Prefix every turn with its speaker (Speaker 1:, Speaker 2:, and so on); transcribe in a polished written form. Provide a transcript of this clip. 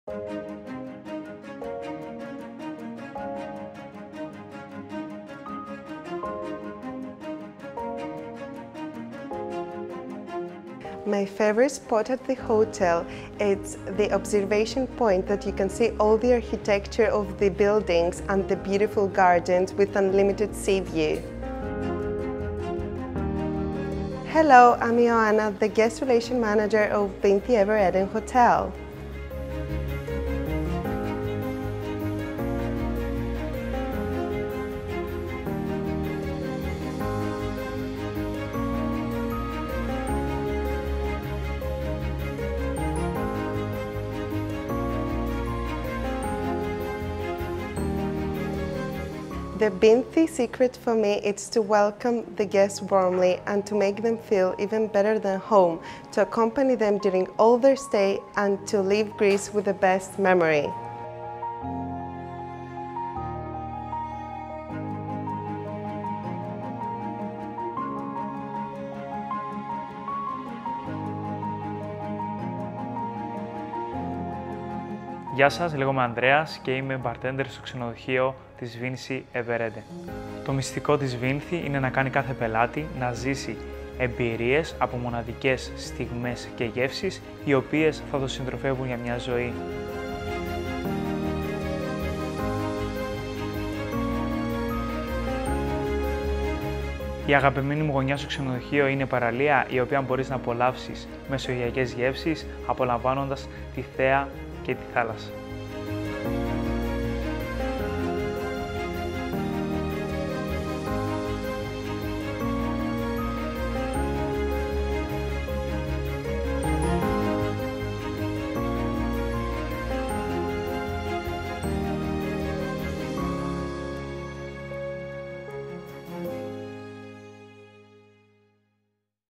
Speaker 1: My favorite spot at the hotel is the observation point that you can see all the architecture of the buildings and the beautiful gardens with unlimited sea view. Hello, I'm Ioanna, the Guest Relation Manager of Vinthi Ever Eden Hotel. The Vinthi secret for me is to welcome the guests warmly and to make them feel even better than home, to accompany them during all their stay and to leave Greece with the best memory.
Speaker 2: Γεια σας, λέγομαι Ανδρέας και είμαι bartender στο ξενοδοχείο της Vinthi Ever Eden. Το μυστικό της Vinthi είναι να κάνει κάθε πελάτη να ζήσει εμπειρίες από μοναδικές στιγμές και γεύσεις, οι οποίες θα το συντροφεύουν για μια ζωή. Η αγαπημένη μου γωνιά στο ξενοδοχείο είναι η παραλία, η οποία μπορείς να απολαύσεις μεσογειακές γεύσεις, απολαμβάνοντας τη θέα και τη θάλασσα.